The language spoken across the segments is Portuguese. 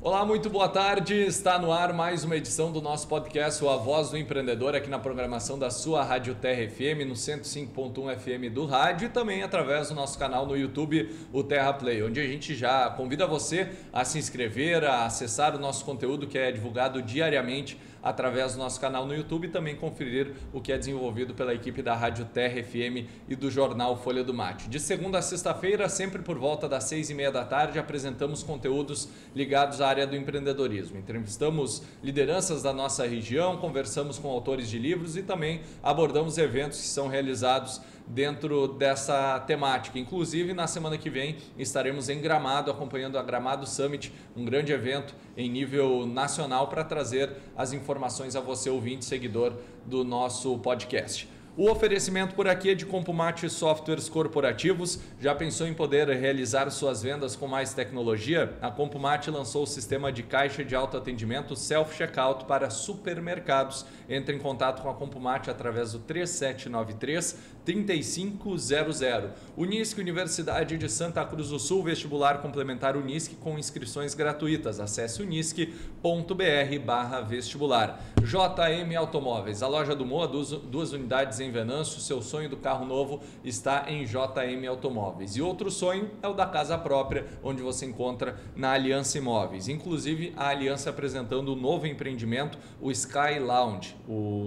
Olá, muito boa tarde. Está no ar mais uma edição do nosso podcast, A Voz do Empreendedor, aqui na programação da sua Rádio Terra FM, no 105.1 FM do rádio e também através do nosso canal no YouTube, o Terra Play, onde a gente já convida você a se inscrever, a acessar o nosso conteúdo que é divulgado diariamente através do nosso canal no YouTube e também conferir o que é desenvolvido pela equipe da Rádio Terra FM e do jornal Folha do Mate. De segunda a sexta-feira, sempre por volta das 6h30 da tarde, apresentamos conteúdos ligados à área do empreendedorismo. Entrevistamos lideranças da nossa região, conversamos com autores de livros e também abordamos eventos que são realizados dentro dessa temática. Inclusive, na semana que vem estaremos em Gramado, acompanhando a Gramado Summit, um grande evento em nível nacional para trazer as informações a você, ouvinte, seguidor do nosso podcast. O oferecimento por aqui é de Compumate Softwares Corporativos. Já pensou em poder realizar suas vendas com mais tecnologia? A Compumate lançou o sistema de caixa de autoatendimento Self-Checkout para supermercados. Entre em contato com a Compumate através do 3793-3500. Unisque, Universidade de Santa Cruz do Sul, vestibular complementar Unisque com inscrições gratuitas. Acesse unisque.br/vestibular. JM Automóveis, a loja do Moa, duas unidades em Venâncio. Seu sonho do carro novo está em JM Automóveis. E outro sonho é o da casa própria, onde você encontra na Aliança Imóveis. Inclusive, a Aliança apresentando um novo empreendimento, o Sky Lounge.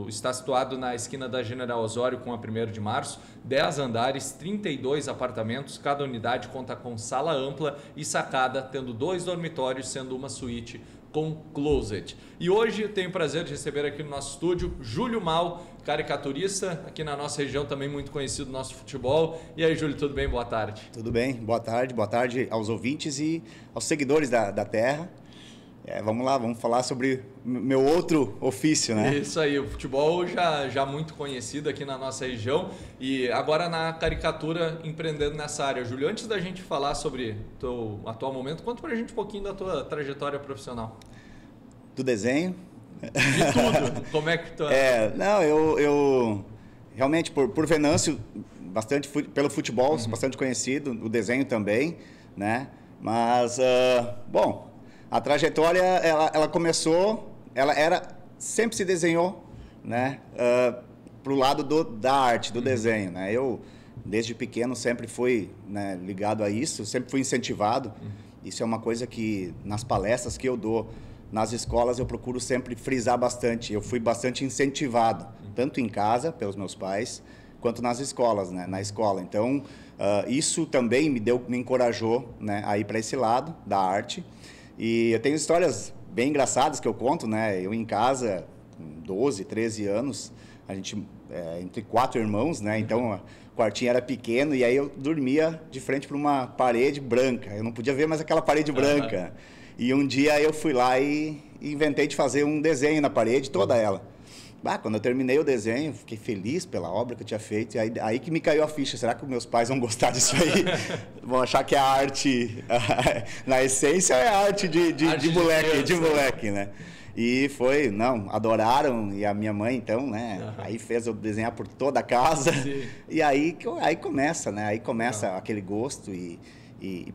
Está situado na esquina da General Osório com a 1º de março, 10 andares, 32 apartamentos, cada unidade conta com sala ampla e sacada, tendo 2 dormitórios, sendo uma suíte com closet. E hoje eu tenho o prazer de receber aqui no nosso estúdio Júlio Mal, caricaturista, aqui na nossa região também muito conhecido no nosso futebol. E aí, Júlio, tudo bem? Boa tarde. Tudo bem, boa tarde aos ouvintes e aos seguidores da Terra. Vamos lá, vamos falar sobre meu outro ofício, né? Isso aí, o futebol já muito conhecido aqui na nossa região e agora na caricatura empreendendo nessa área. Júlio, antes da gente falar sobre o atual momento, conta pra gente um pouquinho da tua trajetória profissional. Do desenho. De tudo, como é que tu... Não, eu realmente por Venâncio, bastante pelo futebol, sou bastante conhecido, o desenho também, né? Mas, bom... A trajetória, ela começou, sempre se desenhou, né, para o lado da arte, do desenho, né? Eu, desde pequeno, sempre fui, né, ligado a isso, sempre fui incentivado. Isso é uma coisa que, nas palestras que eu dou, nas escolas, eu procuro sempre frisar bastante. Eu fui bastante incentivado, tanto em casa, pelos meus pais, quanto nas escolas, né, na escola. Então, isso também me encorajou, né, a ir para esse lado da arte. E eu tenho histórias bem engraçadas que eu conto, né? Eu em casa, com 12, 13 anos, a gente, entre 4 irmãos, né? Então, o quartinho era pequeno e aí eu dormia de frente para uma parede branca. Eu não podia ver mais aquela parede branca. E um dia eu fui lá e inventei de fazer um desenho na parede, toda ela. Quando eu terminei o desenho, fiquei feliz pela obra que eu tinha feito. E aí que me caiu a ficha. Será que meus pais vão gostar disso aí? Vão achar que a arte, na essência, é arte de moleque, né? E foi, adoraram. E a minha mãe, então, né? Aí fez eu desenhar por toda a casa. Sim. E aí começa, né? Aí começa aquele gosto e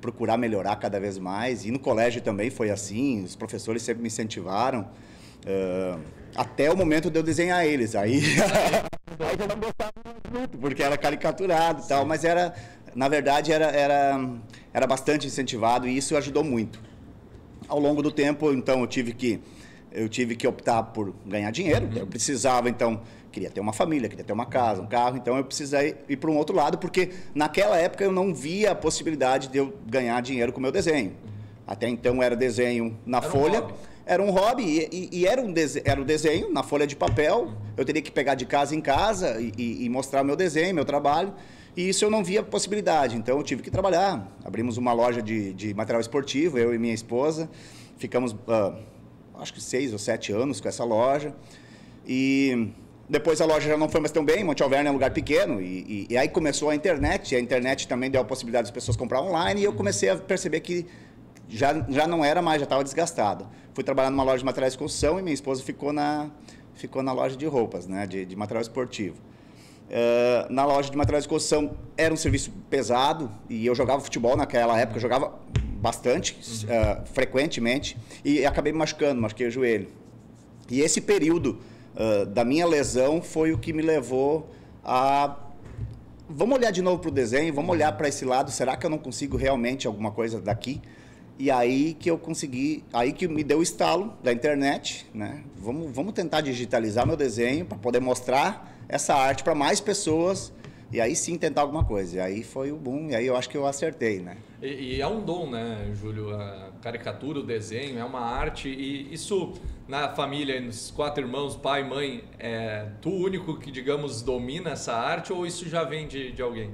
procurar melhorar cada vez mais. E no colégio também foi assim. Os professores sempre me incentivaram. Até o momento de eu desenhar eles. Aí eu não gostava muito, porque era caricaturado e tal, mas na verdade era bastante incentivado e isso ajudou muito. Ao longo do tempo, então, eu tive que optar por ganhar dinheiro. Eu precisava, então, queria ter uma família, queria ter uma casa, um carro, então eu precisei ir para um outro lado, porque naquela época eu não via a possibilidade de eu ganhar dinheiro com o meu desenho. Até então era desenho na folha. Era um hobby e era o desenho na folha de papel. Eu teria que pegar de casa em casa e mostrar o meu desenho, meu trabalho. E isso eu não via possibilidade. Então eu tive que trabalhar. Abrimos uma loja de material esportivo, eu e minha esposa. Ficamos, acho que 6 ou 7 anos com essa loja. E depois a loja já não foi mais tão bem. Monte Alverne é um lugar pequeno. E aí começou a internet. E a internet também deu a possibilidade das pessoas comprar online. E eu comecei a perceber que já não era mais, já estava desgastado. Fui trabalhar numa loja de materiais de construção e minha esposa ficou na loja de roupas, né, de material esportivo. Na loja de materiais de construção era um serviço pesado e eu jogava futebol naquela época, eu jogava bastante, frequentemente, e acabei me machucando, machuquei o joelho. E esse período da minha lesão foi o que me levou a... Vamos olhar de novo para o desenho, vamos olhar para esse lado, será que eu não consigo realmente alguma coisa daqui? E aí que eu consegui, aí que me deu o estalo da internet, né? Vamos tentar digitalizar meu desenho para poder mostrar essa arte para mais pessoas e aí sim tentar alguma coisa. E aí foi o boom, e aí eu acho que eu acertei, né? E é um dom, né, Júlio? A caricatura, o desenho, é uma arte. E isso, na família, nos 4 irmãos, pai, mãe, tu o único que, digamos, domina essa arte ou isso já vem de alguém?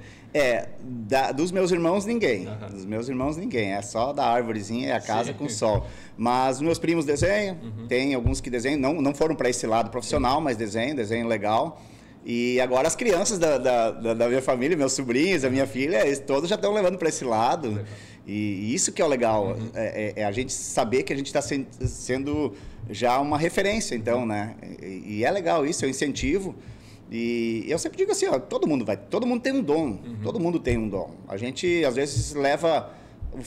Dos meus irmãos, ninguém. Dos meus irmãos, ninguém. É só da árvorezinha e a casa com sol. Mas os meus primos desenham, tem alguns que desenham, não foram para esse lado profissional, mas desenho legal. E agora as crianças da minha família, meus sobrinhos, a minha filha, eles todos já estão levando para esse lado. E isso que é o legal, é a gente saber que a gente está sendo já uma referência, então, né? E é legal isso, eu incentivo. E eu sempre digo assim, ó, todo mundo tem um dom, todo mundo tem um dom. A gente, às vezes, leva...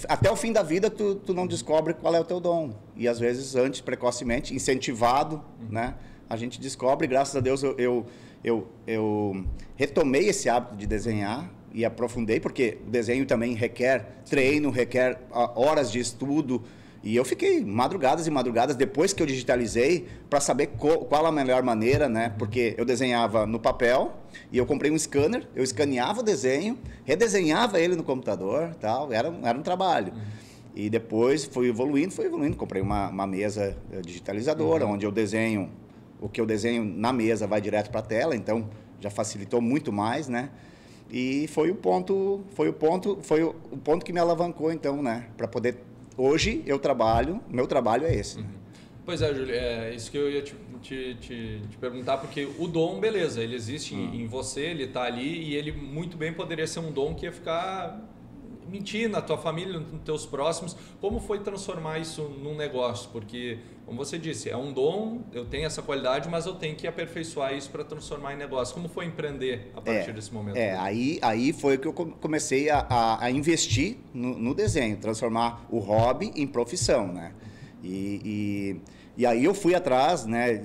Até o fim da vida, tu não descobre qual é o teu dom. E, às vezes, antes, precocemente, incentivado, né? A gente descobre, graças a Deus, eu retomei esse hábito de desenhar e aprofundei, porque o desenho também requer treino, requer horas de estudo. E eu fiquei madrugadas e madrugadas depois que eu digitalizei para saber qual a melhor maneira, né? Porque eu desenhava no papel e eu comprei um scanner, eu escaneava o desenho, redesenhava ele no computador, tal, era um trabalho. E depois foi evoluindo, comprei uma mesa digitalizadora, onde eu desenho, o que eu desenho na mesa vai direto para a tela, então já facilitou muito mais, né? E foi o ponto que me alavancou, então, né? Para poder... Hoje meu trabalho é esse. Né? Pois é, Júlio, é isso que eu ia te perguntar, porque o dom, beleza, ele existe em você, ele está ali e ele muito bem poderia ser um dom que ia ficar mentir na tua família, nos teus próximos. Como foi transformar isso num negócio? Porque, como você disse, é um dom, eu tenho essa qualidade, mas eu tenho que aperfeiçoar isso para transformar em negócio. Como foi empreender a partir desse momento? Aí foi que eu comecei a investir no desenho, transformar o hobby em profissão, né? E aí eu fui atrás, né,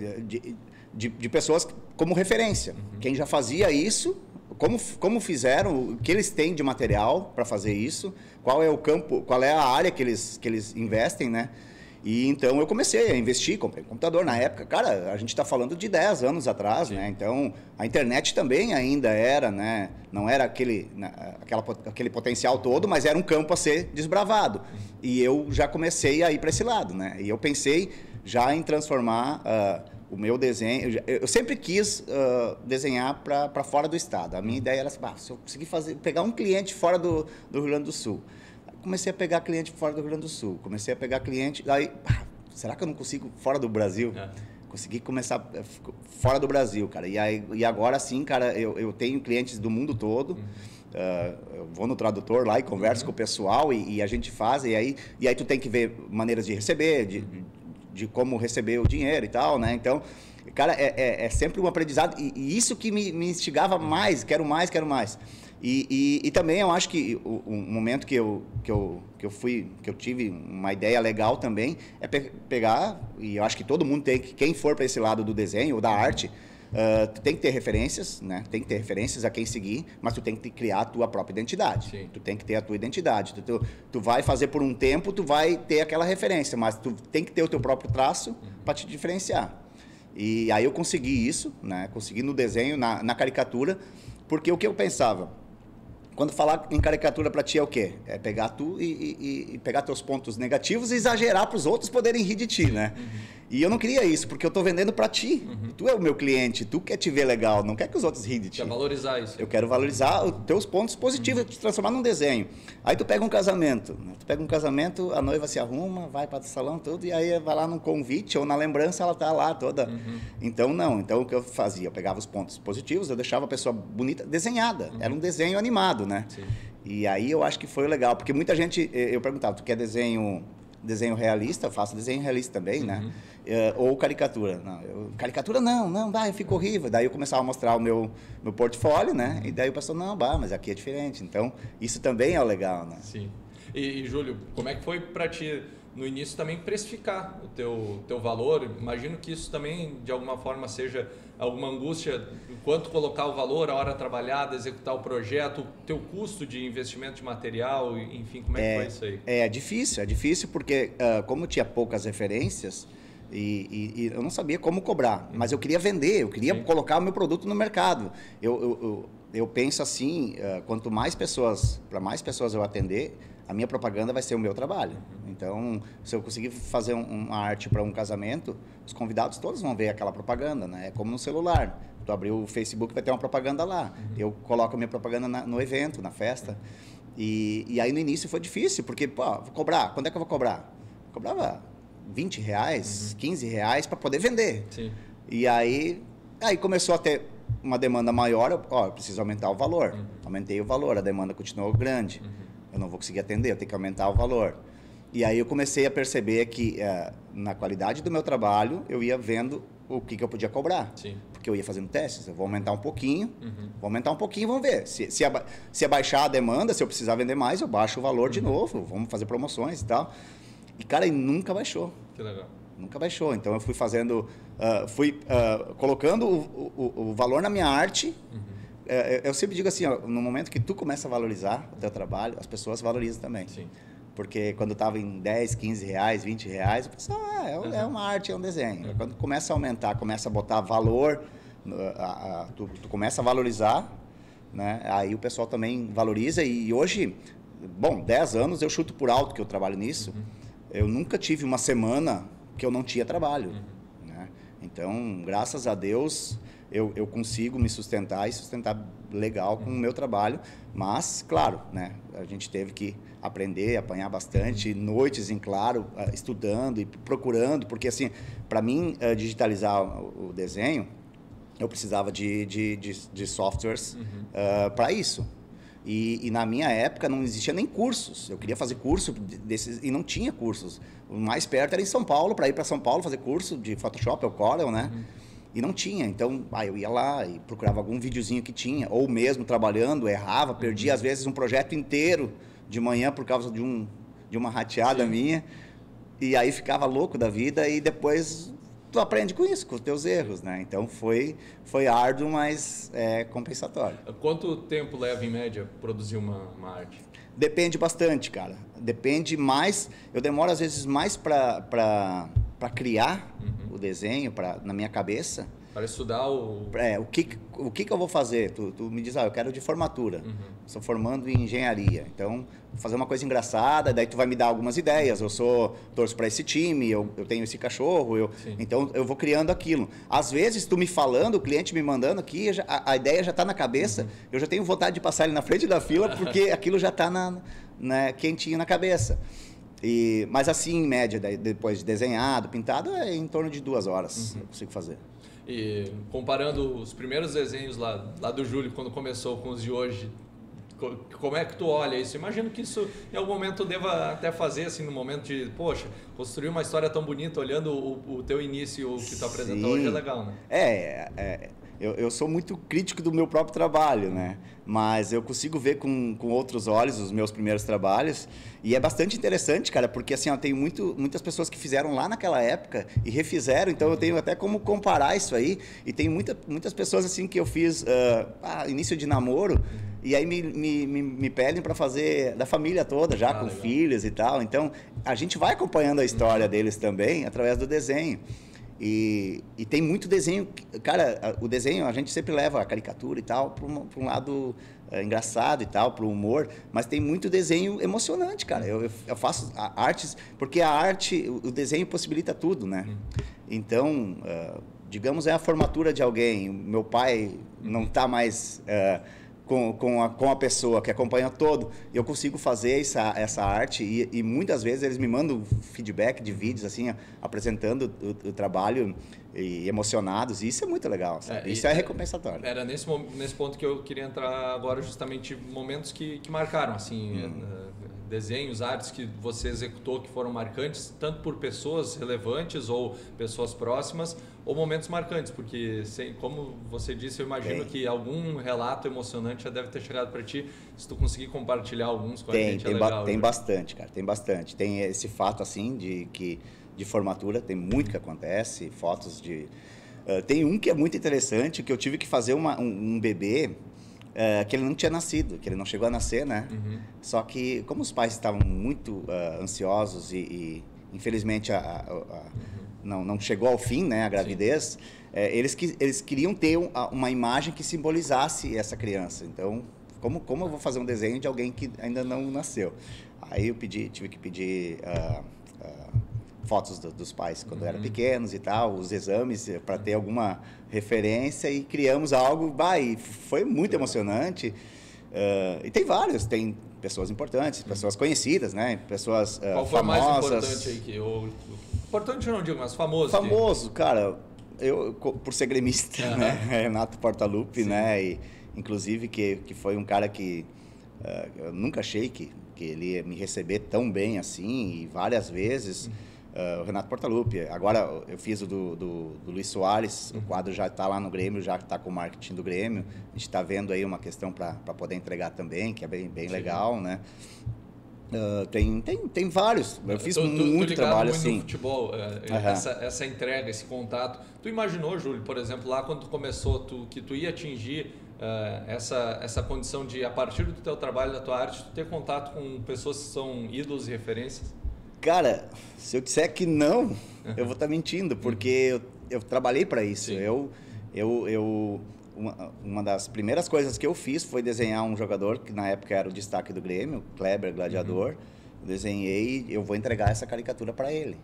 de pessoas como referência. Quem já fazia isso, como fizeram, o que eles têm de material para fazer isso, qual é o campo, qual é a área que eles investem, né? E então eu comecei a investir, comprei um computador na época. Cara, a gente está falando de 10 anos atrás, né? Então a internet também ainda era, né? Não era aquele potencial todo, mas era um campo a ser desbravado. E eu já comecei a ir para esse lado, né? E eu pensei já em transformar o meu desenho. Eu sempre quis desenhar para fora do estado. A minha ideia era assim, se eu conseguir pegar um cliente fora do Rio Grande do Sul. Comecei a pegar cliente fora do Rio Grande do Sul. Comecei a pegar cliente... Aí, será que eu não consigo fora do Brasil? Consegui começar fora do Brasil, cara. E agora sim, cara, eu tenho clientes do mundo todo. Eu vou no tradutor lá e converso com o pessoal e a gente faz. E aí tu tem que ver maneiras de receber, de como receber o dinheiro e tal, né? Então, cara, é sempre um aprendizado. E isso que me instigava mais, quero mais, quero mais. E também eu acho que um momento que eu tive uma ideia legal também é pegar, e eu acho que todo mundo tem que, quem for para esse lado do desenho ou da arte, tu tem que ter referências, né? Tem que ter referências a quem seguir, mas tu tem que criar a tua própria identidade. Sim. Tu tem que ter a tua identidade. Tu vai fazer por um tempo, tu vai ter aquela referência, mas tu tem que ter o teu próprio traço para te diferenciar. E aí eu consegui isso, né? Consegui no desenho, na caricatura, porque o que eu pensava? Quando falar em caricatura para ti é o quê? É pegar tu e pegar teus pontos negativos e exagerar para os outros poderem rir de ti, né? E eu não queria isso, porque eu estou vendendo para ti. Tu é o meu cliente, tu quer te ver legal, não quer que os outros riem de ti. Quer valorizar isso. Eu quero valorizar os teus pontos positivos, te transformar num desenho. Aí tu pega um casamento, né? Tu pega um casamento, a noiva se arruma, vai para o salão tudo, e aí vai lá no convite ou na lembrança, ela tá lá toda. Então, não. Então, o que eu fazia? Eu pegava os pontos positivos, eu deixava a pessoa bonita, desenhada. Era um desenho animado, né? Sim. E aí eu acho que foi legal, porque muita gente, eu perguntava, tu quer desenho realista? Eu faço desenho realista também, né? Ou caricatura? Não, caricatura não, fica horrível. Daí eu começava a mostrar o meu portfólio, né? E daí o pessoal, mas aqui é diferente. Então, isso também é o legal, né? Sim. E Júlio, como é que foi para ti no início também precificar o teu valor? Imagino que isso também de alguma forma seja alguma angústia, quanto colocar o valor, a hora trabalhada, executar o projeto, o teu custo de investimento de material, enfim, como é que foi isso aí? É difícil porque como tinha poucas referências e eu não sabia como cobrar, mas eu queria vender, eu queria colocar o meu produto no mercado. Eu penso assim, quanto mais pessoas, para mais pessoas eu atender, a minha propaganda vai ser o meu trabalho. Então, se eu conseguir fazer uma arte para um casamento, os convidados todos vão ver aquela propaganda, né? É como no celular. Tu abrir o Facebook, vai ter uma propaganda lá. Eu coloco a minha propaganda no evento, na festa. E aí no início foi difícil, porque, pô, vou cobrar. Quando é que eu vou cobrar? Eu cobrava R$20, R$15 para poder vender. Sim. E aí começou a ter uma demanda maior, eu preciso aumentar o valor. Aumentei o valor, a demanda continuou grande. Eu não vou conseguir atender, eu tenho que aumentar o valor. E aí eu comecei a perceber que na qualidade do meu trabalho, eu ia vendo o que eu podia cobrar. Sim. Porque eu ia fazendo testes, eu vou aumentar um pouquinho, vamos ver. Se abaixar a demanda, se eu precisar vender mais, eu baixo o valor de novo, vamos fazer promoções e tal. E, cara, e nunca baixou. Que legal. Nunca baixou. Então, eu fui fazendo, colocando o valor na minha arte. Eu sempre digo assim, no momento que tu começa a valorizar o teu trabalho, as pessoas valorizam também. Sim. Porque quando estava em 10, 15 reais, 20 reais, o pessoal, é uma arte, é um desenho. Quando começa a aumentar, começa a botar valor, tu começa a valorizar, né? Aí o pessoal também valoriza. E hoje, 10 anos eu chuto por alto que eu trabalho nisso. Eu nunca tive uma semana que eu não tinha trabalho. Né? Então, graças a Deus, eu consigo me sustentar e sustentar legal com o meu trabalho. Mas, claro, né? A gente teve que aprender, apanhar bastante, noites em claro, estudando e procurando, porque assim, para mim digitalizar o desenho, eu precisava de softwares para isso. E na minha época não existia nem cursos. Eu queria fazer curso desses e não tinha cursos. O mais perto era em São Paulo, para ir para São Paulo fazer curso de Photoshop ou Corel, né? E não tinha. Então, eu ia lá e procurava algum videozinho que tinha, ou mesmo trabalhando, errava, perdia às vezes um projeto inteiro de manhã por causa de uma rateada minha. E aí ficava louco da vida e depois tu aprende com isso, com os teus erros, né? Então foi árduo, mas compensatório. Quanto tempo leva, em média, produzir uma arte? Depende bastante, cara. Depende mais... Eu demoro, às vezes, mais para criar o desenho na minha cabeça. Para estudar o que eu vou fazer? Tu me diz, eu quero de formatura. Estou formando em engenharia. Então, vou fazer uma coisa engraçada, daí tu vai me dar algumas ideias. Eu torço para esse time, eu tenho esse cachorro. Então, eu vou criando aquilo. Às vezes, tu me falando, o cliente me mandando aqui, a ideia já está na cabeça. Eu já tenho vontade de passar ele na frente da fila, porque aquilo já está quentinho na cabeça. Mas assim, em média, depois de desenhado, pintado, é em torno de 2 horas eu consigo fazer. E comparando os primeiros desenhos lá do Júlio, quando começou com os de hoje, como é que tu olha isso? Imagino que isso em algum momento deva até fazer, assim, no momento de, poxa, construir uma história tão bonita, olhando o teu início, o que tu apresentou hoje é legal, né? Eu sou muito crítico do meu próprio trabalho, né? Mas eu consigo ver com outros olhos os meus primeiros trabalhos. E é bastante interessante, cara, porque assim, eu tenho muitas pessoas que fizeram lá naquela época e refizeram, então eu tenho até como comparar isso aí. E tem muitas pessoas assim que eu fiz início de namoro, e aí me pedem para fazer da família toda, já com legal. Filhos e tal. Então, a gente vai acompanhando a história deles também através do desenho. E tem muito desenho, cara, o desenho a gente sempre leva a caricatura e tal para um lado engraçado e tal, para o humor, mas tem muito desenho emocionante, cara. Eu faço artes, porque a arte, o desenho possibilita tudo, né? Então, digamos, é a formatura de alguém, meu pai não está mais... Com a pessoa que acompanha todo, eu consigo fazer essa arte e muitas vezes eles me mandam feedback de vídeos assim, apresentando o trabalho e emocionados, e isso é muito legal, sabe? Isso é recompensatório. Era nesse ponto que eu queria entrar agora, justamente momentos que marcaram, assim, desenhos, artes que você executou que foram marcantes, tanto por pessoas relevantes ou pessoas próximas, ou momentos marcantes? Porque, como você disse, eu imagino que algum relato emocionante já deve ter chegado para ti. Se tu conseguir compartilhar alguns com a gente, é legal. Tem bastante, cara, tem bastante. Tem esse fato, assim, de formatura, tem muito que acontece, fotos de... tem um que é muito interessante, que eu tive que fazer um bebê que ele não tinha nascido, que ele não chegou a nascer, né? Uhum. Só que, como os pais estavam muito ansiosos e infelizmente, não chegou ao fim, né, a gravidez, eles queriam ter uma imagem que simbolizasse essa criança. Então, como eu vou fazer um desenho de alguém que ainda não nasceu? Aí eu tive que pedir fotos dos pais quando eram pequenos e tal, os exames para ter alguma referência, e criamos algo, e foi muito emocionante. E tem vários, tem pessoas importantes, pessoas conhecidas, né? Pessoas famosas. Qual foi o mais importante aí? Importante eu não digo, mas famoso. Famoso, cara, eu por ser gremista, né? Renato Portaluppi, né? E, inclusive que foi um cara que eu nunca achei que ele ia me receber tão bem assim, e várias vezes. O Renato Portaluppi. Agora eu fiz o do Luiz Soares, o quadro já está lá no Grêmio, já está com o marketing do Grêmio. A gente está vendo aí uma questão para poder entregar também, que é bem legal, né? Tem vários. Eu fiz muito trabalho muito assim. No futebol, essa entrega, esse contato. Tu imaginou, Júlio, por exemplo, lá quando tu começou, que tu ia atingir essa condição de, a partir do teu trabalho, da tua arte, tu ter contato com pessoas que são ídolos e referências? Cara, se eu disser que não, eu vou estar mentindo, porque eu trabalhei para isso. Uma das primeiras coisas que eu fiz foi desenhar um jogador que na época era o destaque do Grêmio, Kleber, gladiador. Eu desenhei, eu vou entregar essa caricatura para ele.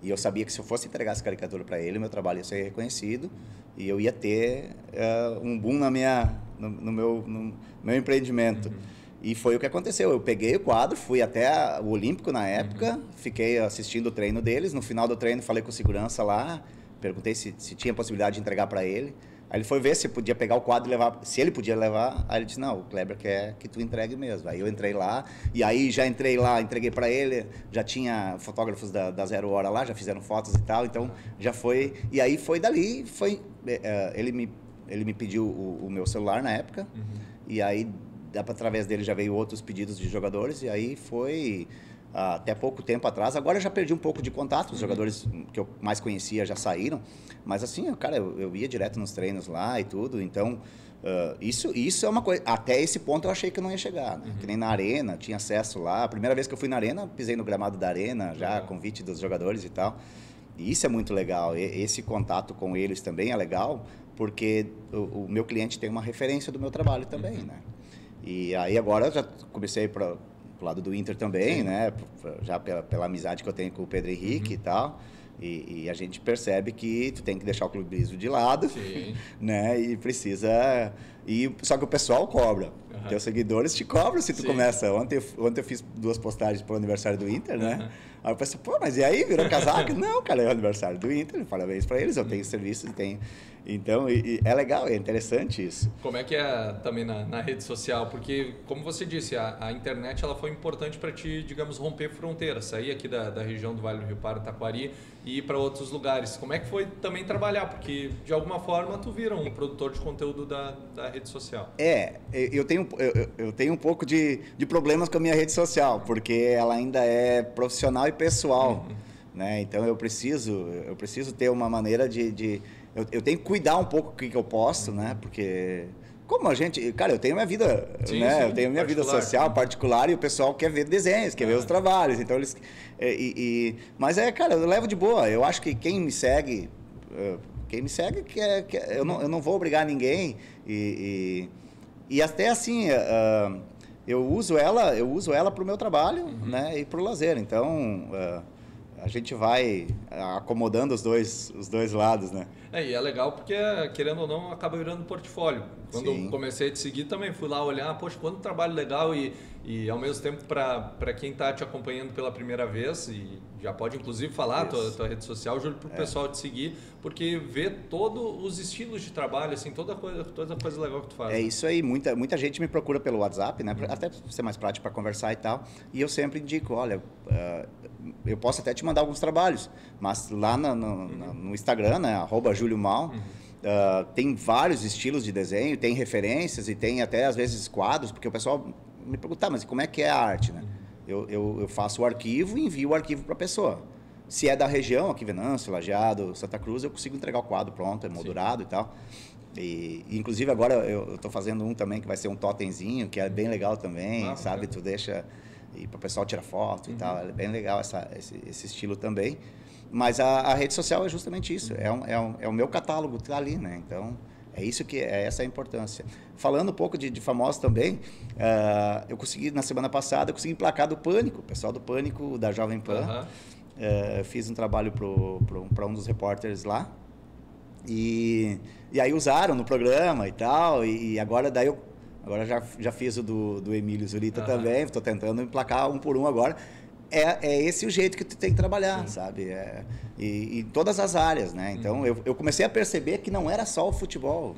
E eu sabia que se eu fosse entregar essa caricatura para ele, meu trabalho ia ser reconhecido e eu ia ter um boom no meu empreendimento. E foi o que aconteceu. Eu peguei o quadro, fui até o Olímpico na época, fiquei assistindo o treino deles. No final do treino, falei com o segurança lá, perguntei se tinha possibilidade de entregar para ele. Aí ele foi ver se podia pegar o quadro e levar, se ele podia levar. Aí ele disse, não, o Kleber quer que tu entregue mesmo. Aí eu entrei lá, e aí já entrei lá, entreguei para ele, já tinha fotógrafos da Zero Hora lá, já fizeram fotos e tal, então já foi. E aí foi dali, ele me pediu o meu celular na época, e aí através dele já veio outros pedidos de jogadores, e aí foi até pouco tempo atrás. Agora eu já perdi um pouco de contato, os jogadores que eu mais conhecia já saíram, mas assim, cara, eu ia direto nos treinos lá e tudo, então isso é uma coisa, até esse ponto eu achei que eu não ia chegar, né? Que nem na Arena, tinha acesso lá, a primeira vez que eu fui na Arena, pisei no gramado da Arena, já convite dos jogadores e tal, e isso é muito legal, esse contato com eles também é legal, porque o meu cliente tem uma referência do meu trabalho também, né? E aí agora eu já comecei para o lado do Inter também, né? Já pela amizade que eu tenho com o Pedro Henrique e tal. E a gente percebe que tu tem que deixar o clubismo de lado, né? E precisa... Só que o pessoal cobra. Teus seguidores te cobram se tu começa. Ontem eu fiz 2 postagens para o aniversário do Inter, né? Aí eu pensei, pô, mas e aí? Virou casaco? Não, cara, é o aniversário do Inter. Parabéns para eles. Eu tenho serviço e tenho... Então, é legal, é interessante isso. Como é que é também na rede social? Porque, como você disse, a internet ela foi importante para te, digamos, romper fronteiras, sair aqui da região do Vale do Rio Pardo, Taquari, e ir para outros lugares. Como é que foi também trabalhar? Porque, de alguma forma, tu vira um produtor de conteúdo da rede social. Eu tenho um pouco de problemas com a minha rede social, porque ela ainda é profissional e pessoal, né? Então, eu preciso ter uma maneira eu tenho que cuidar um pouco do que eu posto, né? Porque como a gente... Cara, eu tenho minha vida, né? Eu tenho minha vida social, particular, e o pessoal quer ver desenhos, quer ver os trabalhos. Então, eles... Mas cara, eu levo de boa. Eu acho que quem me segue, eu não vou obrigar ninguém. E até assim, eu uso ela para o meu trabalho, né? E para o lazer. Então... a gente vai acomodando os dois lados, né? E é legal porque, querendo ou não, acaba virando portfólio. Quando eu comecei a te seguir também, fui lá olhar, poxa, quanto trabalho legal, e E ao mesmo tempo, para quem está te acompanhando pela primeira vez, e já pode inclusive falar a tua rede social, Júlio, para o pessoal te seguir, porque vê todos os estilos de trabalho, assim, toda coisa legal que tu faz. É isso aí, muita gente me procura pelo WhatsApp, né? Até ser mais prático para conversar e tal. E eu sempre indico, olha, eu posso até te mandar alguns trabalhos, mas lá no Instagram, né? @JúlioMal, tem vários estilos de desenho, tem referências e tem até às vezes quadros, porque o pessoal me pergunta, mas como é que é a arte, né? Eu faço o arquivo e envio o arquivo para a pessoa. Se é da região, aqui Venâncio, Lajeado, Santa Cruz, eu consigo entregar o quadro pronto, moldurado e tal. E inclusive agora eu estou fazendo um também que vai ser um totemzinho, que é bem legal também, sabe? Tu deixa e para o pessoal tirar foto e tal. É bem legal esse estilo também. Mas a rede social é justamente isso. É o meu catálogo, tá ali, né? Então é isso que é essa a importância. Falando um pouco de famosos também, eu consegui na semana passada eu consegui emplacar do Pânico, o pessoal do Pânico da Jovem Pan. Fiz um trabalho para um dos repórteres lá. E aí usaram no programa e tal, e agora já fiz o do Emílio Zurita também, estou tentando emplacar um por um agora. É esse o jeito que tu tem que trabalhar, sabe? E em todas as áreas, né? Então, eu comecei a perceber que não era só o futebol.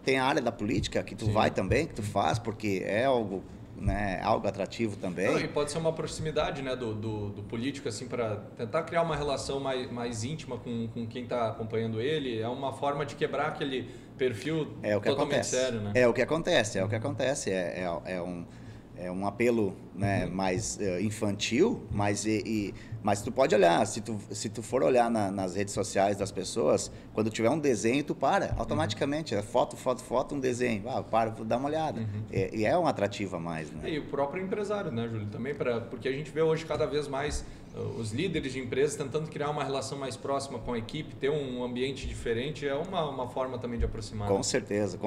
Tem a área da política que tu vai também, que tu faz, porque é algo... né, algo atrativo também. Não, e pode ser uma proximidade, né, do político, assim, para tentar criar uma relação mais íntima com quem está acompanhando ele. É uma forma de quebrar aquele perfil totalmente sério, né? É o que acontece. É um apelo, né, mais infantil, mas tu pode olhar, se tu for olhar nas redes sociais das pessoas, quando tiver um desenho, tu para, automaticamente, foto, um desenho, vou dar uma olhada. E é um atrativo a mais, né? E o próprio empresário, né, Júlio, também, porque a gente vê hoje cada vez mais os líderes de empresas tentando criar uma relação mais próxima com a equipe, ter um ambiente diferente, é uma forma também de aproximar. Com certeza.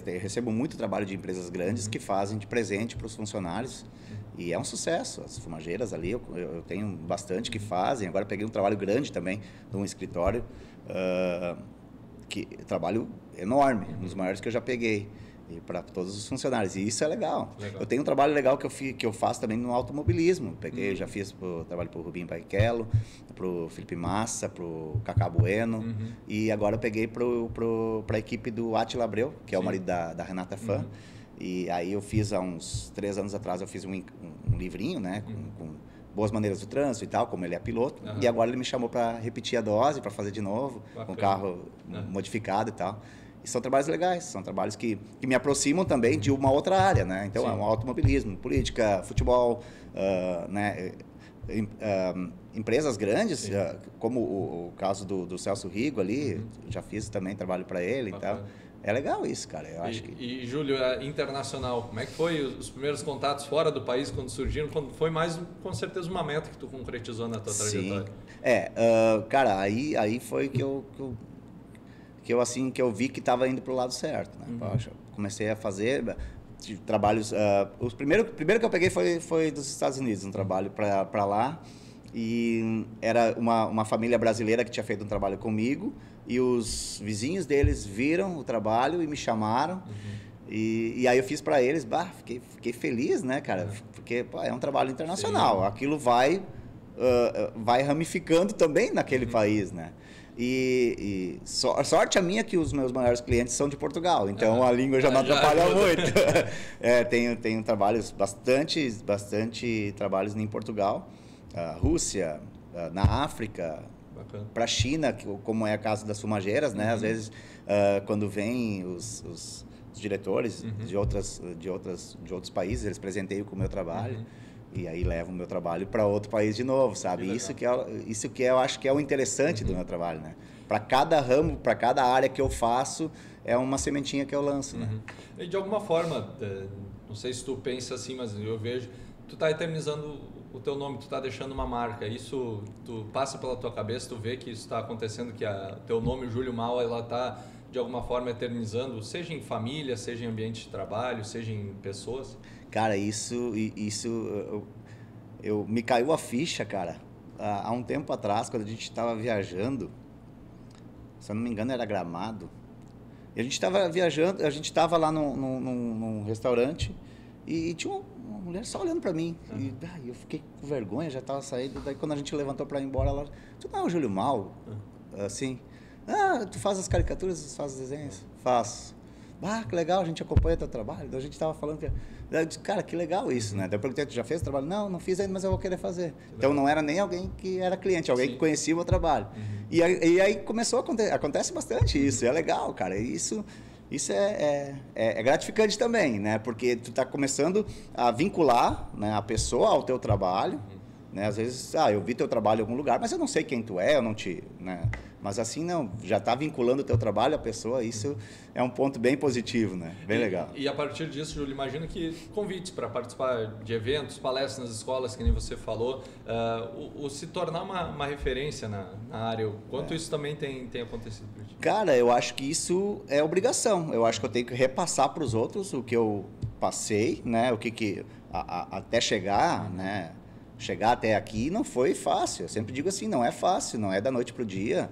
Eu recebo muito trabalho de empresas grandes que fazem de presente para os funcionários e é um sucesso. As fumageiras ali, eu tenho bastante que fazem. Agora peguei um trabalho grande também de um escritório, trabalho enorme, um dos maiores que eu já peguei. E para todos os funcionários. E isso é legal. Eu tenho um trabalho legal que eu faço também no automobilismo. Já fiz trabalho para o Rubinho Barrichello, para o Felipe Massa, para o Cacá Bueno. E agora eu peguei para a equipe do Átila Abreu, que é o marido da Renata Fã. E aí eu fiz, há uns 3 anos atrás, eu fiz um livrinho, né, com boas maneiras do trânsito e tal, como ele é piloto. E agora ele me chamou para repetir a dose, para fazer de novo, com o carro modificado e tal. E são trabalhos legais, são trabalhos que me aproximam também de uma outra área, né? Então, é um automobilismo, política, futebol, né? Empresas grandes, como o caso do Celso Rigo ali, já fiz também trabalho para ele, então é legal isso, cara. Eu acho E Júlio, internacional, como é que foi os primeiros contatos fora do país quando surgiram? Quando foi mais, com certeza, uma meta que tu concretizou na tua trajetória? Cara, aí foi que eu vi que estava indo para o lado certo, né? Poxa, comecei a fazer trabalhos. O primeiro que eu peguei foi dos Estados Unidos, um trabalho para lá. E era uma família brasileira que tinha feito um trabalho comigo. E os vizinhos deles viram o trabalho e me chamaram. E aí eu fiz para eles. Fiquei feliz, né, cara? Porque é um trabalho internacional. Aquilo vai ramificando também naquele país, né? E sorte a minha que os meus maiores clientes são de Portugal, então a língua já não atrapalha muito. Tenho trabalhos, bastante trabalhos em Portugal, Rússia, na África, para a China, como é a caso das fumageiras, né? Às vezes, quando vêm os diretores de outros países, eles presenteiam com o meu trabalho. E aí levo o meu trabalho para outro país de novo, sabe? Isso que eu acho que é o interessante do meu trabalho, né? Para cada ramo, para cada área que eu faço, é uma sementinha que eu lanço, né? E de alguma forma, não sei se tu pensa assim, mas eu vejo, tu tá eternizando o teu nome, tu tá deixando uma marca. Isso, tu passa pela tua cabeça, tu vê que isso está acontecendo, que teu nome, Júlio Mal, ela tá de alguma forma eternizando, seja em família, seja em ambiente de trabalho, seja em pessoas? Cara, isso me caiu a ficha, cara, há um tempo atrás, quando a gente estava viajando, se eu não me engano era Gramado, e a gente estava viajando, a gente estava lá num restaurante e tinha uma mulher só olhando para mim. E eu fiquei com vergonha, já estava saindo. Daí quando a gente levantou para ir embora, ela disse, não, Júlio Mal, assim, tu faz as caricaturas, faz os desenhos? Faço. Que legal, a gente acompanha teu trabalho. Então a gente estava falando, eu disse, cara, que legal isso, né? Daí eu perguntei, tu já fez o trabalho? Não fiz ainda, mas eu vou querer fazer. Então não era nem alguém que era cliente, alguém que conhecia o meu trabalho. E aí começou a acontecer, acontece bastante isso, é legal, cara. Isso é gratificante também, né? Porque tu está começando a vincular, né, a pessoa ao teu trabalho, né? Às vezes, eu vi teu trabalho em algum lugar, mas eu não sei quem tu é, eu não te... Né? Mas assim, não, já está vinculando o teu trabalho à pessoa, isso é um ponto bem positivo, né? Bem legal. E a partir disso, Júlio, imagino que convites para participar de eventos, palestras nas escolas, que nem você falou, o se tornar uma referência na área, o quanto isso também tem acontecido por ti? Cara, eu acho que isso é obrigação. Eu acho que eu tenho que repassar para os outros o que eu passei, né? O que até chegar, né? Chegar até aqui não foi fácil. Eu sempre digo assim, não é fácil, não é da noite para o dia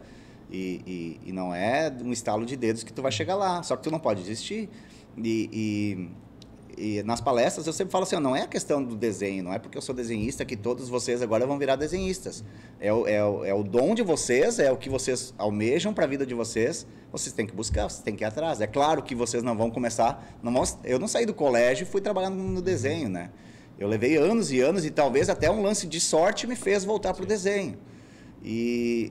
e não é um estalo de dedos que tu vai chegar lá. Só que tu não pode desistir. E nas palestras eu sempre falo assim, não é a questão do desenho, não é porque eu sou desenhista que todos vocês agora vão virar desenhistas. É o dom de vocês, é o que vocês almejam para a vida de vocês. Vocês têm que buscar, vocês têm que ir atrás. É claro que vocês não vão começar... eu não saí do colégio e fui trabalhando no desenho, né? Eu levei anos e anos e talvez até um lance de sorte me fez voltar para o desenho.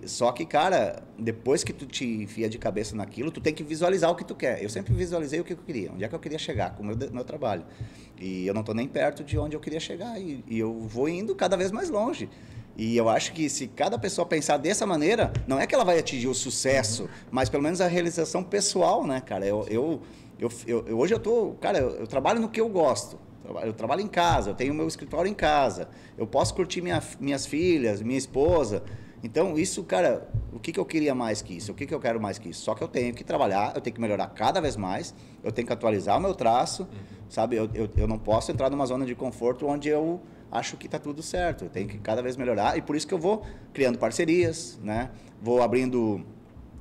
Só que, cara, depois que tu te enfia de cabeça naquilo, tu tem que visualizar o que tu quer. Eu sempre visualizei o que eu queria, onde é que eu queria chegar com o meu trabalho. E eu não estou nem perto de onde eu queria chegar e eu vou indo cada vez mais longe. E eu acho que se cada pessoa pensar dessa maneira, não é que ela vai atingir o sucesso, mas pelo menos a realização pessoal, né, cara? Hoje eu trabalho no que eu gosto. Eu trabalho em casa, eu tenho meu escritório em casa, eu posso curtir minhas filhas, minha esposa. Então, isso, cara, o que eu queria mais que isso? O que eu quero mais que isso? Só que eu tenho que trabalhar, eu tenho que melhorar cada vez mais, eu tenho que atualizar o meu traço, sabe? Eu não posso entrar numa zona de conforto onde eu acho que está tudo certo. Eu tenho que cada vez melhorar e por isso que eu vou criando parcerias, né? Vou abrindo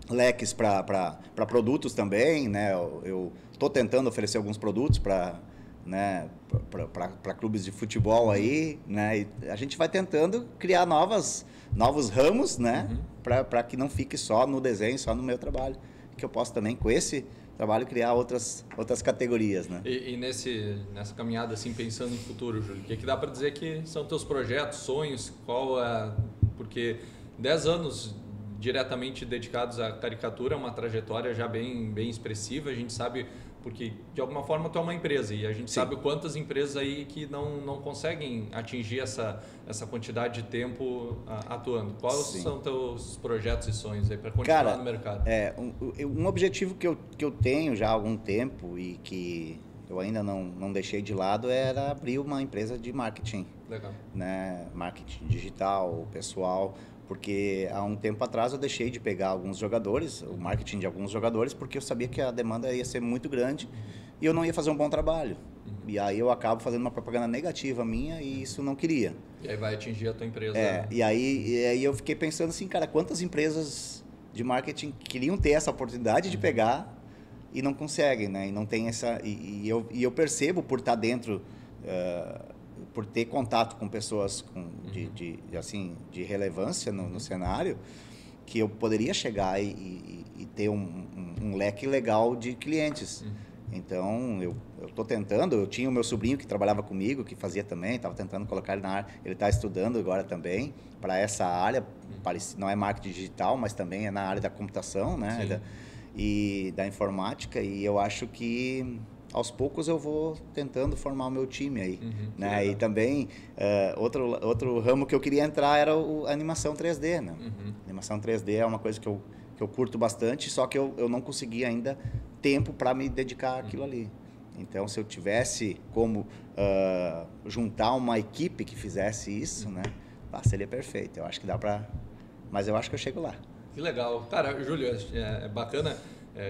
leques para produtos também, né? Eu estou tentando oferecer alguns produtos para clubes de futebol aí, né? E a gente vai tentando criar novos ramos, né? Para que não fique só no desenho, só no meu trabalho, que eu possa também com esse trabalho criar outras categorias, né? E nessa caminhada assim, pensando em futuro, Júlio, o que dá para dizer que são teus projetos, sonhos, porque 10 anos diretamente dedicados à caricatura, é uma trajetória já bem expressiva, a gente sabe, porque de alguma forma tu é uma empresa e a gente sabe quantas empresas aí que não conseguem atingir essa quantidade de tempo atuando. Quais são teus projetos e sonhos aí para continuar no mercado? Um objetivo que eu tenho já há algum tempo e que eu ainda não deixei de lado era abrir uma empresa de marketing. Legal. Né? Marketing digital, pessoal, porque há um tempo atrás eu deixei de pegar alguns jogadores, o marketing de alguns jogadores, porque eu sabia que a demanda ia ser muito grande e eu não ia fazer um bom trabalho. E aí eu acabo fazendo uma propaganda negativa minha e isso não queria. E aí vai atingir a tua empresa. E aí eu fiquei pensando assim, cara, quantas empresas de marketing queriam ter essa oportunidade de pegar e não conseguem, né? E não tem essa... E eu percebo por estar dentro... por ter contato com pessoas de relevância no cenário, que eu poderia chegar e ter um leque legal de clientes. Então, eu estou tentando, eu tinha o meu sobrinho que trabalhava comigo, que fazia também, estava tentando colocar ele na área, ele está estudando agora também para essa área, não é marketing digital, mas também é na área da computação, né? E da informática, e eu acho que aos poucos eu vou tentando formar o meu time aí, né? E também outro ramo que eu queria entrar era a animação 3D, né? Animação 3D é uma coisa que eu curto bastante, só que eu não consegui ainda tempo para me dedicar àquilo ali. Então, se eu tivesse como juntar uma equipe que fizesse isso, né? Seria perfeito. Eu acho que dá para... Mas eu acho que eu chego lá. Que legal. Cara, Júlio, é bacana...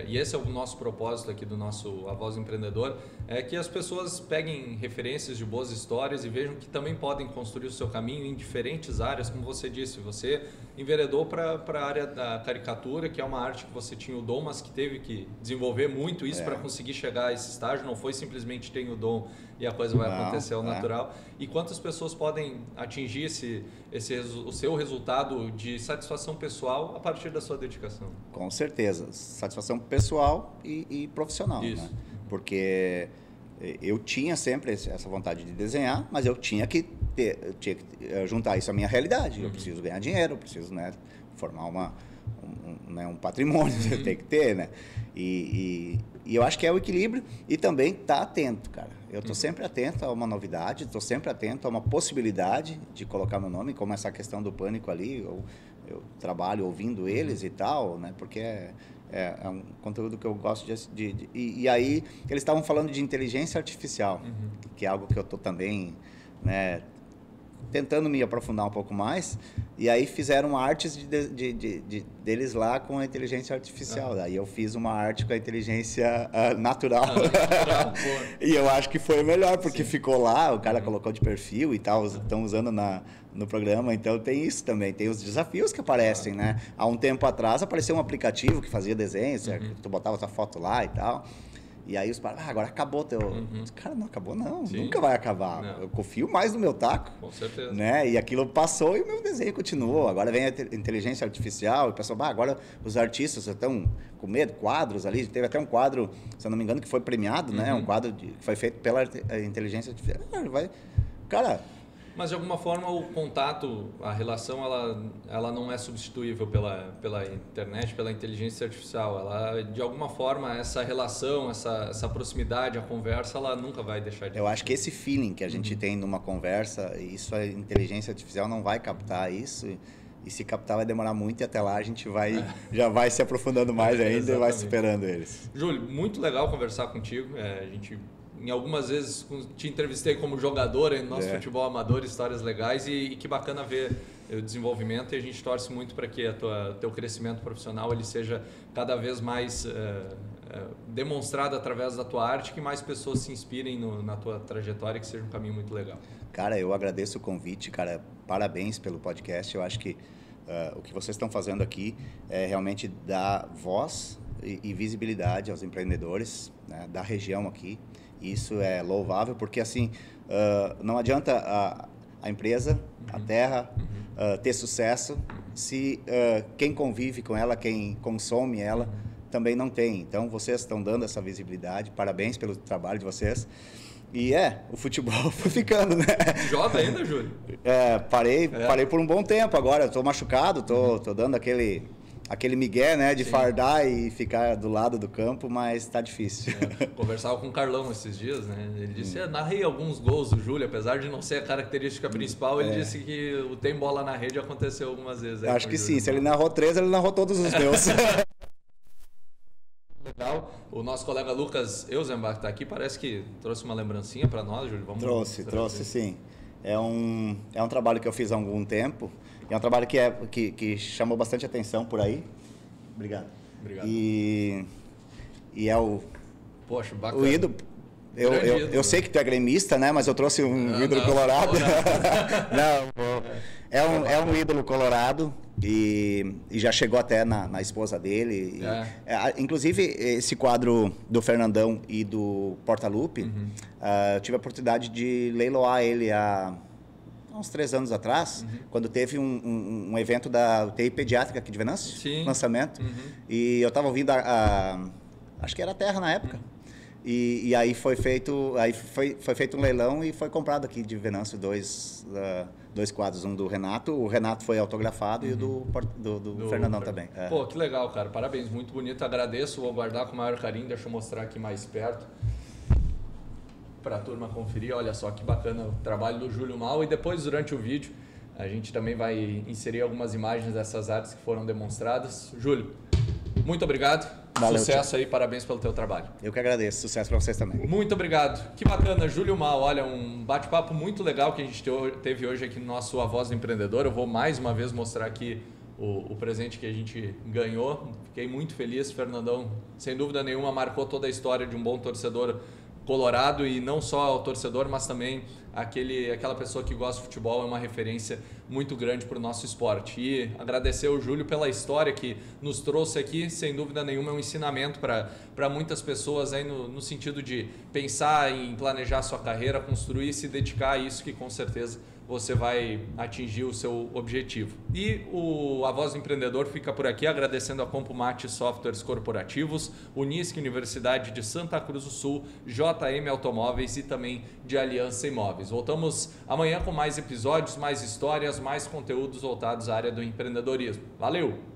e esse é o nosso propósito aqui do nosso A Voz do Empreendedor, é que as pessoas peguem referências de boas histórias e vejam que também podem construir o seu caminho em diferentes áreas, como você disse, você enveredou para a área da caricatura, que é uma arte que você tinha o dom, mas que teve que desenvolver muito isso para conseguir chegar a esse estágio, não foi simplesmente ter o dom e a coisa vai acontecer ao natural. E quantas pessoas podem atingir o seu resultado de satisfação pessoal a partir da sua dedicação? Com certeza, satisfação pessoal e profissional. Isso. Né? Porque eu tinha sempre essa vontade de desenhar, mas eu tinha que juntar isso à minha realidade. Eu preciso ganhar dinheiro, eu preciso, né, formar um patrimônio, tem que ter, né? E eu acho que é o equilíbrio e também estar atento, cara. Eu estou sempre atento a uma novidade, estou sempre atento a uma possibilidade de colocar meu nome, como essa questão do Pânico ali, eu trabalho ouvindo eles e tal, né? Porque é um conteúdo que eu gosto e aí eles estavam falando de inteligência artificial, que é algo que eu estou também, né, tentando me aprofundar um pouco mais, e aí fizeram artes deles lá com a inteligência artificial. Daí eu fiz uma arte com a inteligência natural. E eu acho que foi o melhor, porque ficou lá, o cara colocou de perfil e tal, estão usando no programa, então tem isso também, tem os desafios que aparecem, né? Há um tempo atrás apareceu um aplicativo que fazia desenhos, tu botava tua foto lá e tal. E aí os caras, agora acabou teu... Cara, não acabou não, nunca vai acabar. Não. Eu confio mais no meu taco. Com certeza. Né? E aquilo passou e o meu desenho continuou. Agora vem a inteligência artificial e o pessoal, agora os artistas estão com medo, quadros ali. Teve até um quadro, se eu não me engano, que foi premiado, né? Um quadro que foi feito pela inteligência artificial. Cara... Mas, de alguma forma, o contato, a relação, ela não é substituível pela internet, pela inteligência artificial. Ela, de alguma forma, essa relação, essa proximidade, a conversa, ela nunca vai deixar de... Eu acho que esse feeling que a gente tem numa conversa, isso a inteligência artificial não vai captar isso. E se captar vai demorar muito e até lá a gente já vai se aprofundando mais ainda e vai superando eles. Júlio, muito legal conversar contigo. A gente... Em algumas vezes te entrevistei como jogador no nosso futebol amador, histórias legais e que bacana ver o desenvolvimento, e a gente torce muito para que teu crescimento profissional ele seja cada vez mais demonstrado através da tua arte, que mais pessoas se inspirem na tua trajetória, que seja um caminho muito legal. Cara, eu agradeço o convite, cara, parabéns pelo podcast. Eu acho que o que vocês estão fazendo aqui é realmente dar voz e visibilidade aos empreendedores, né, da região aqui. Isso é louvável, porque assim, não adianta a empresa, a terra, ter sucesso se quem convive com ela, quem consome ela, também não tem. Então, vocês estão dando essa visibilidade, parabéns pelo trabalho de vocês. E o futebol foi ficando, né? Joga ainda, Júlio? Parei por um bom tempo agora, estou machucado, estou dando aquele migué, né, de fardar e ficar do lado do campo, mas tá difícil. Conversava com o Carlão esses dias, né? Ele disse, narrei alguns gols do Júlio, apesar de não ser a característica principal, ele disse que o tem bola na rede aconteceu algumas vezes. Acho que sim, se ele narrou 3, ele narrou todos os meus. Legal. O nosso colega Lucas Eusenbach está aqui, parece que trouxe uma lembrancinha para nós, Júlio. Trouxe sim. É um trabalho que eu fiz há algum tempo. É um trabalho que chamou bastante atenção por aí. Obrigado. E é Poxa, bacana. O ídolo. Eu sei que tu é gremista, né? Mas eu trouxe um ídolo colorado. É um ídolo colorado e já chegou até na esposa dele. Inclusive, esse quadro do Fernandão e do Portaluppi, eu tive a oportunidade de leiloar ele há uns 3 anos atrás, quando teve um evento da UTI pediátrica aqui de Venâncio, lançamento, e eu estava ouvindo acho que era a Terra na época, e aí foi feito um leilão e foi comprado aqui de Venâncio dois quadros, um do Renato, o Renato foi autografado e o do Fernandão também. Pô, que legal, cara, parabéns, muito bonito, agradeço, vou guardar com o maior carinho, deixa eu mostrar aqui mais perto para a turma conferir. Olha só que bacana o trabalho do Júlio Mal, e depois durante o vídeo a gente também vai inserir algumas imagens dessas artes que foram demonstradas. Júlio, muito obrigado, valeu, sucesso aí, parabéns pelo teu trabalho. Eu que agradeço, sucesso para vocês também. Muito obrigado, que bacana, Júlio Mal, olha, um bate-papo muito legal que a gente teve hoje aqui no nosso A Voz do Empreendedor. Eu vou mais uma vez mostrar aqui o presente que a gente ganhou, fiquei muito feliz. Fernandão, sem dúvida nenhuma, marcou toda a história de um bom torcedor colorado, e não só o torcedor, mas também aquela pessoa que gosta de futebol, é uma referência muito grande para o nosso esporte. E agradecer ao Júlio pela história que nos trouxe aqui, sem dúvida nenhuma é um ensinamento para muitas pessoas aí no sentido de pensar em planejar sua carreira, construir e se dedicar a isso, que com certeza você vai atingir o seu objetivo. E a Voz do Empreendedor fica por aqui, agradecendo a Compumate Softwares Corporativos, Unisc Universidade de Santa Cruz do Sul, JM Automóveis e também de Aliança Imóveis. Voltamos amanhã com mais episódios, mais histórias, mais conteúdos voltados à área do empreendedorismo. Valeu!